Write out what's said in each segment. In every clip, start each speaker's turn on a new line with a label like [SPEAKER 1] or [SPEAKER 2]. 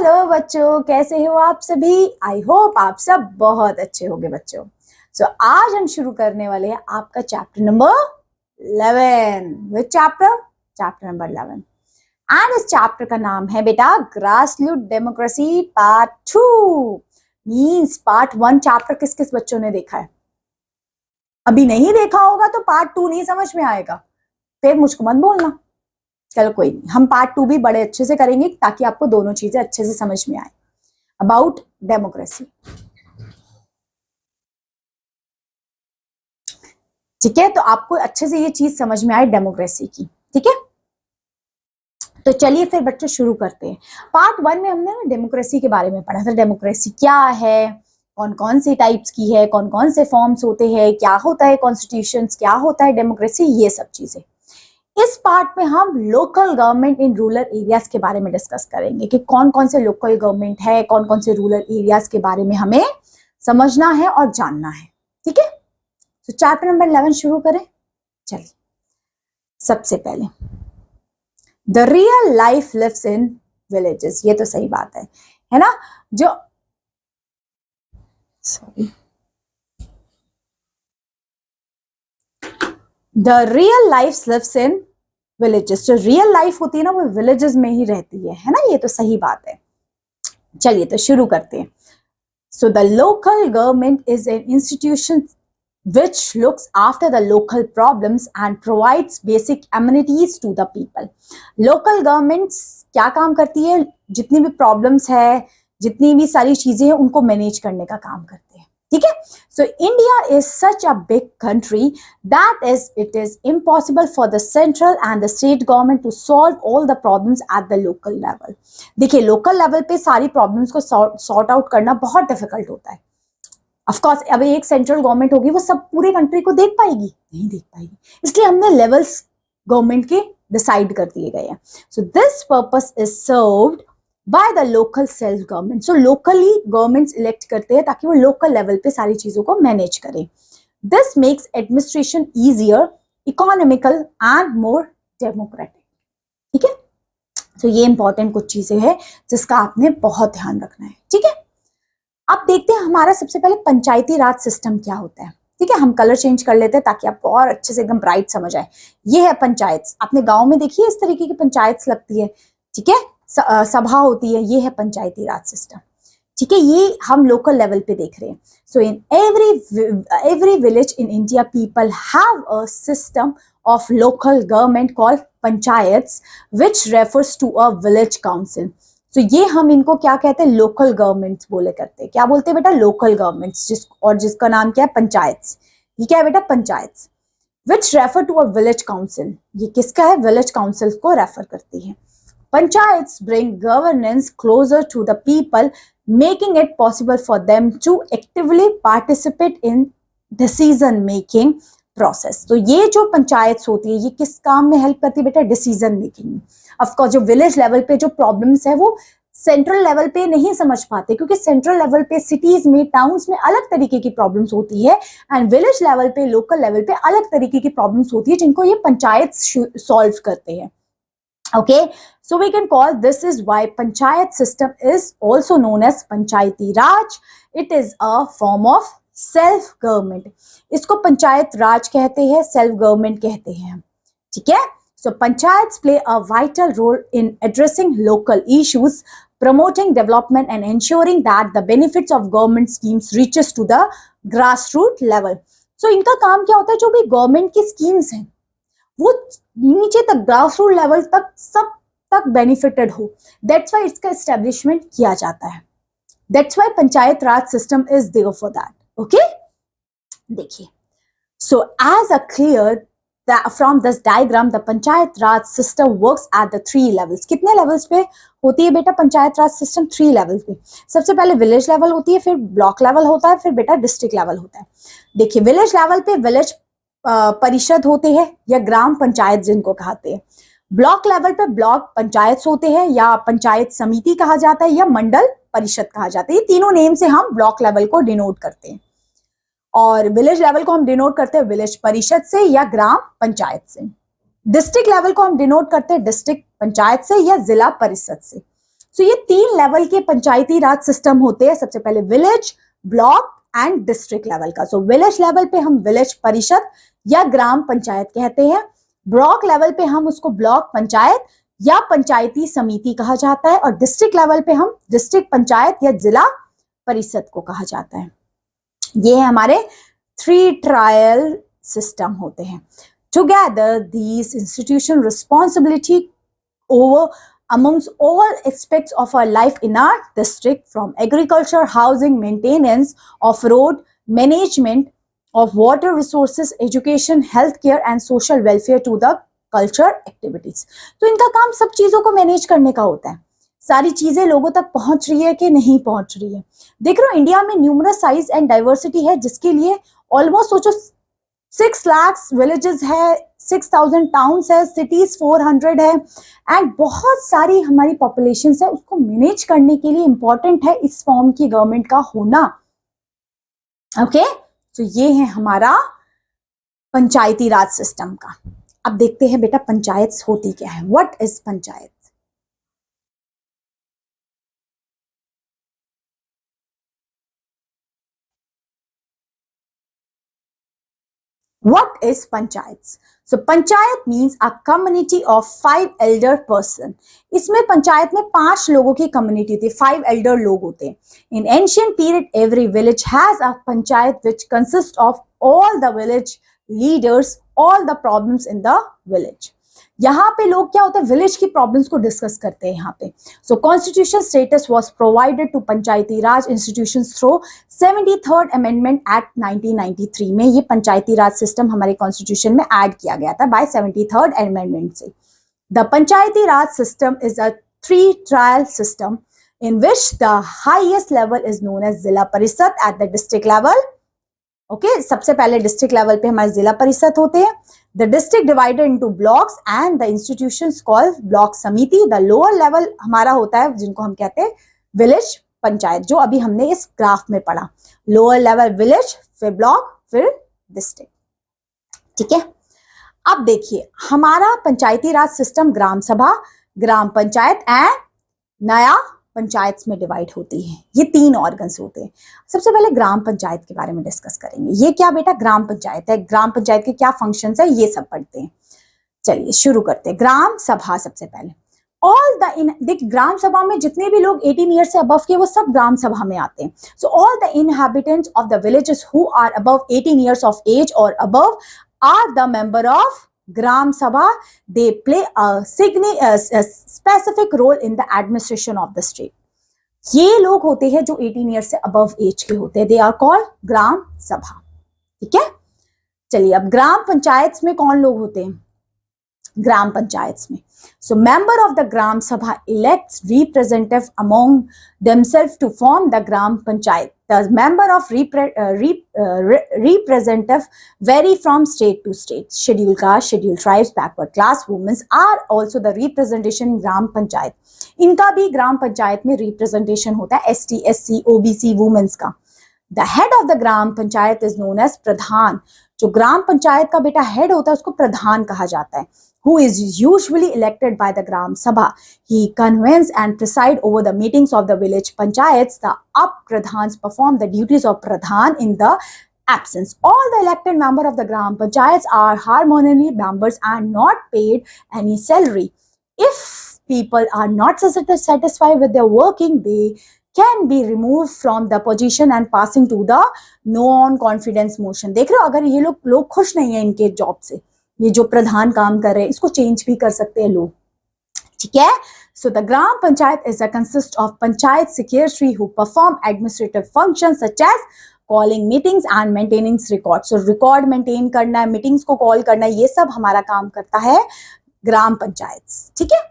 [SPEAKER 1] Hello बच्चों, कैसे हो आप सभी। आई होप आप सब बहुत अच्छे होंगे बच्चों। सो आज हम शुरू करने वाले हैं आपका chapter number 11। Which chapter? Chapter number 11। And इस चैप्टर का नाम है बेटा grassroot democracy part 2। Means part 1 chapter किस किस बच्चों ने देखा है? अभी नहीं देखा होगा तो पार्ट 2 नहीं समझ में आएगा, फिर मुझको मत बोलना। चलो कोई नहीं, हम पार्ट 2 भी बड़े अच्छे से करेंगे ताकि आपको दोनों चीजें अच्छे से समझ में आए अबाउट डेमोक्रेसी। ठीक है, तो आपको अच्छे से ये चीज समझ में आए डेमोक्रेसी की। ठीक है, तो चलिए फिर बच्चों शुरू करते हैं। पार्ट 1 में हमने ना डेमोक्रेसी के बारे में पढ़ा था। डेमोक्रेसी क्या है, कौन कौन सी टाइप्स की है, कौन कौन से फॉर्म्स होते हैं, क्या होता है कॉन्स्टिट्यूशंस, क्या होता है डेमोक्रेसी, ये सब चीजें। इस पार्ट में हम local government in rural areas के बारे में डिस्कस करेंगे कि कौन कौन से लोकल गवर्नमेंट है, कौन कौन से रूरल एरियाज के बारे में हमें समझना है और जानना है। ठीक है, तो चैप्टर नंबर 11 शुरू करें। चलिए, सबसे पहले the real life lives in villages. ये तो सही बात है ना। जो sorry the real life lives in villages. जो रियल लाइफ होती है ना वो विलेजेस में ही रहती है ना। ये तो सही बात है। चलिए तो शुरू करते हैं। So the local government is an institution which looks after the local problems and provides basic amenities to the people. Local governments क्या काम करती है? जितनी भी problems है, जितनी भी सारी चीजें हैं, उनको मैनेज करने का काम करते हैं। ठीक है, so India is such a big country that it is impossible for the central and the state government to solve all the problems at the local level. देखिए, लोकल लेवल पे सारी प्रॉब्लम्स को सॉर्ट आउट करना बहुत difficult होता है। Of course अभी एक सेंट्रल गवर्नमेंट होगी, वो सब पूरी कंट्री को देख पाएगी? नहीं देख पाएगी, इसलिए हमने लेवल्स गवर्नमेंट के डिसाइड कर दिए गए हैं। So this purpose is served by the local self government. So locally governments elect करते हैं ताकि वो लोकल लेवल पे सारी चीजों को मैनेज करें। This makes administration easier, economical and more democratic. ठीक है, तो ये इंपॉर्टेंट कुछ चीजें हैं जिसका आपने बहुत ध्यान रखना है। ठीक है, अब देखते हैं हमारा सबसे पहले पंचायती राज सिस्टम क्या होता है। ठीक है, हम कलर चेंज कर लेते हैं ताकि आपको और अच्छे से एकदम ब्राइट समझ आए। ये है पंचायत। आपने गांव में देखी है इस तरीके की पंचायत लगती है। ठीक है, सभा होती है। ये है पंचायती राज सिस्टम। ठीक है, ये हम लोकल लेवल पे देख रहे हैं। So in every village in India people have a system of local government called panchayats which refers to a village council. तो ये हम इनको क्या कहते हैं? लोकल गवर्नमेंट्स बोले करते हैं। क्या बोलते हैं बेटा? Local governments. जिसका नाम क्या है? पंचायत्स। ये क्या है बेटा? Panchayats. Which refer to a village council. ये किसका है? विलेज काउंसिल को रेफर करती है। Panchayats bring governance closer to the people, making it possible for them to actively participate in decision making process. तो ये जो पंचायत होती है ये किस काम में हेल्प करती है बेटा? डिसीजन मेकिंग में। ऑफकोर्स जो विलेज लेवल पे जो प्रॉब्लम्स है वो सेंट्रल लेवल पे नहीं समझ पाते, क्योंकि सेंट्रल लेवल पे सिटीज में, टाउन्स में अलग तरीके की प्रॉब्लम्स होती है एंड विलेज लेवल पे, लोकल लेवल पे अलग तरीके की प्रॉब्लम्स होती है जिनको ये पंचायत सॉल्व करते हैं। Okay, so we can call this is why panchayat system is also known as Panchayati Raj. It is a form of self government. इसको पंचायत राज कहते हैं, सेल्फ गवर्नमेंट कहते हैं। ठीक है, so panchayats play a vital role in addressing local issues, promoting development and ensuring that the benefits of government schemes reaches to the grassroots level. So इनका काम क्या होता है? जो भी गवर्नमेंट की स्कीम्स हैं वो नीचे तक, ग्रास रूट लेवल तक, सब तक बेनिफिटेड हो। दैट्स वाई इसका एस्टेब्लिशमेंट किया जाता है। That's why Panchayat Raj system is there for that. Okay, देखिए, so as a clear from this diagram the Panchayat Raj system works at the 3 levels. कितने लेवल्स पे होती है बेटा पंचायत राज सिस्टम? 3 लेवल्स पे। सबसे पहले विलेज लेवल होती है, फिर ब्लॉक लेवल होता है, फिर बेटा डिस्ट्रिक्ट लेवल होता है। देखिए, विलेज लेवल पे विलेज परिषद होते हैं या ग्राम पंचायत जिनको कहते हैं। ब्लॉक लेवल पे ब्लॉक पंचायत होते हैं या पंचायत समिति कहा जाता है या मंडल परिषद कहा जाता है। ये तीनों नेम से हम ब्लॉक लेवल को डिनोट करते हैं और विलेज लेवल को हम डिनोट करते हैं विलेज परिषद से या ग्राम पंचायत से। डिस्ट्रिक्ट लेवल को हम डिनोट करते हैं डिस्ट्रिक्ट पंचायत से या जिला परिषद से। सो ये 3 लेवल के पंचायती राज सिस्टम होते हैं. सबसे पहले village, block and district level का. सो विलेज लेवल पे हम विलेज परिषद या ग्राम पंचायत कहते हैं. ब्लॉक लेवल पे हम उसको ब्लॉक पंचायत या पंचायती समिति कहा जाता है, और डिस्ट्रिक्ट लेवल पे हम डिस्ट्रिक्ट पंचायत या जिला परिषद को कहा जाता है. ये है हमारे 3 ट्रायल सिस्टम होते हैं. Together these institution responsibility over amongst all aspects of our life in our district, from agriculture, housing, maintenance of road, management of water resources, education, healthcare and social welfare to the culture activities. तो इनका काम सब चीजों को manage करने का होता है. सारी चीजें लोगों तक पहुंच रही है कि नहीं पहुंच रही है. देख रहे हो इंडिया में न्यूमरस साइज एंड डाइवर्सिटी है, जिसके लिए ऑलमोस्ट सोचो 6 लाख विलेजेस है, 6000 टाउन्स है, सिटीज 400 है, एंड बहुत सारी हमारी पॉपुलेशन है. उसको मैनेज करने के लिए इंपॉर्टेंट है इस फॉर्म की गवर्नमेंट का होना. ओके, तो ये है हमारा पंचायती राज सिस्टम का. अब देखते हैं बेटा पंचायत होती क्या है. What is panchayat? What is panchayats? So panchayat means a community of 5 elder person. इसमें पंचायत में 5 लोगों की कम्युनिटी थी, 5 elder लोग होते हैं. In ancient period, every village has a panchayat which consists of all the village leaders, all the problems in the village. यहाँ पे लोग क्या होते हैं, विलेज की प्रॉब्लम्स को डिस्कस करते हैं यहाँ पे. So constitution status was provided to Panchayati Raj institutions through 73rd amendment act 1993 में. ये पंचायती राज सिस्टम हमारे कॉन्स्टिट्यूशन में ऐड किया गया था बाय 73rd अमेंडमेंट से. The Panchayati Raj system is a 3 trial system in which the highest level is known as जिला परिषद at the district level. Okay, सबसे पहले डिस्ट्रिक्ट लेवल पे हमारे जिला परिषद होते हैं. The district divided into blocks and the institutions called block समिति. द लोअर लेवल हमारा होता है जिनको हम कहते हैं विलेज पंचायत, जो अभी हमने इस ग्राफ में पढ़ा. लोअर लेवल विलेज, फिर ब्लॉक, फिर डिस्ट्रिक्ट. ठीक है, अब देखिए हमारा पंचायती राज सिस्टम ग्राम सभा, ग्राम पंचायत एंड नया पंचायत में डिवाइड होती है. ये 3 ऑर्गन्स होते हैं. सबसे पहले ग्राम पंचायत के बारे में डिस्कस करेंगे. ये क्या बेटा ग्राम पंचायत है, ग्राम पंचायत के क्या फंक्शंस है, ये सब पढ़ते हैं. चलिए शुरू करते हैं. ग्राम सभा सबसे पहले. ऑल द देख ग्राम सभा में जितने भी लोग 18 ईयर से अबव के वो सब ग्राम सभा में आते हैं. So all the inhabitants of the villages who are above 18 years of age और above are the member of Gram Sabha. They play a specific role in the administration of the state. ये लोग होते हैं जो 18 year से above as के होते हैं. They are called ग्राम सभा. ठीक है, चलिए अब ग्राम पंचायत में कौन लोग होते हैं ग्राम पंचायत में. So member of the Gram Sabha elects representative among themselves to form the Gram Panchayat. The member of representative vary from state to state. Scheduled caste, scheduled tribes, backward class, women are also the representation in Gram Panchayat. इनका भी ग्राम पंचायत में representation होता है ST, SC, OBC, women's का. The head of the gram panchayat is known as प्रधान. जो ग्राम पंचायत का बेटा head होता है उसको प्रधान कहा जाता है. Who is usually elected by the Gram Sabha. He convenes and preside over the meetings of the village panchayats. The up-pradhans perform the duties of pradhan in the absence. All the elected members of the Gram Panchayats are harmonially members and not paid any salary. If people are not satisfied with their working, they can be removed from the position and passing to the non-confidence motion. देख रहे हो अगर ये लोग खुश नहीं है इनके जॉब से, ये जो प्रधान काम कर रहे हैं इसको चेंज भी कर सकते हैं लोग. ठीक है, so the gram panchayat is a consist of panchayat secretary who perform administrative functions such as calling meetings and maintaining record. So record maintain करना है, मीटिंग्स को कॉल करना है, ये सब हमारा काम करता है ग्राम पंचायत. ठीक है,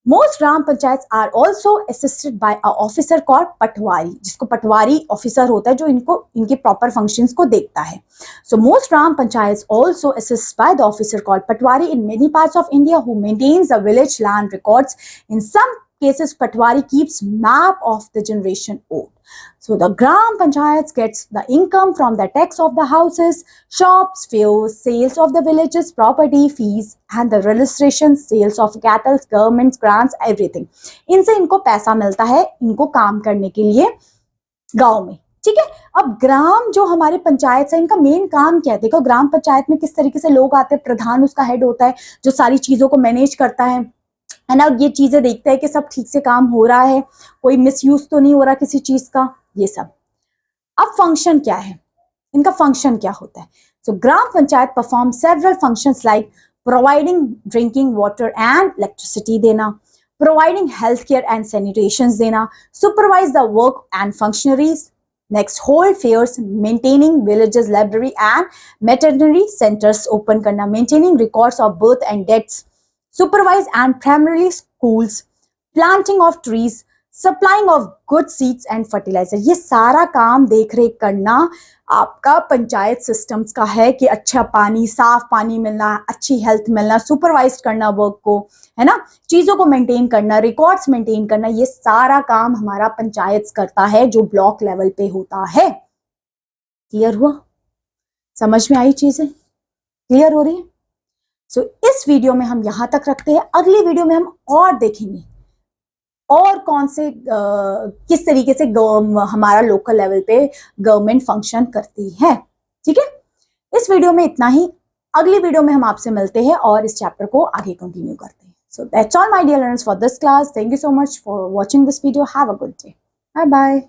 [SPEAKER 1] Most gram panchayat are also assisted by a officer called patwari, जिसको पटवारी ऑफिसर होता है जो इनके प्रॉपर फंक्शंस को देखता है. So most gram panchayat also assist by the officer called patwari in many parts of India who maintains the village land records. In some cases Patwari keeps map of the generation old. So the Gram Panchayats gets the income from the tax of the houses, shops, fairs, sales of the villages, property, fees and the registration, sales of cattle, governments, grants, everything. इनसे इनको पैसा मिलता है इनको काम करने के लिए गांव में, ठीक है। अब ग्राम जो हमारे पंचायत है इनका मेन काम क्या है, देखो ग्राम पंचायत में किस तरीके से लोग आते हैं, प्रधान उसका हेड होता है जो सारी चीजों को मैनेज करता है ना, ये चीजें देखता है कि सब ठीक से काम हो रहा है, कोई मिसयूज तो नहीं हो रहा किसी चीज का, ये सब। अब फंक्शन क्या है, इनका फंक्शन क्या होता है। So gram panchayat perform several functions like providing drinking water and electricity देना, providing health care and sanitation देना, supervise the work and functionaries, next hold fairs, maintaining villages library and veterinary centres open करना, maintaining records of birth and deaths, supervise and primarily schools, planting of trees, supplying of good seeds and fertilizer। ये सारा काम देख रेख करना आपका panchayat systems का है कि अच्छा पानी, साफ पानी मिलना, अच्छी हेल्थ मिलना, सुपरवाइज करना वर्क को, है ना, चीजों को मेंटेन करना, रिकॉर्ड्स मेंटेन करना, ये सारा काम हमारा पंचायत करता है जो ब्लॉक लेवल पे होता है। क्लियर हुआ, समझ में आई चीजें, क्लियर हो रही है। सो इस वीडियो में हम यहां तक रखते हैं, अगली वीडियो में हम और देखेंगे और कौन से किस तरीके से हमारा लोकल लेवल पे गवर्नमेंट फंक्शन करती है, ठीक है। इस वीडियो में इतना ही, अगली वीडियो में हम आपसे मिलते हैं और इस चैप्टर को आगे कंटिन्यू करते हैं। So that's all my dear learners for this class, thank you so much for watching this video, have a good day, bye bye.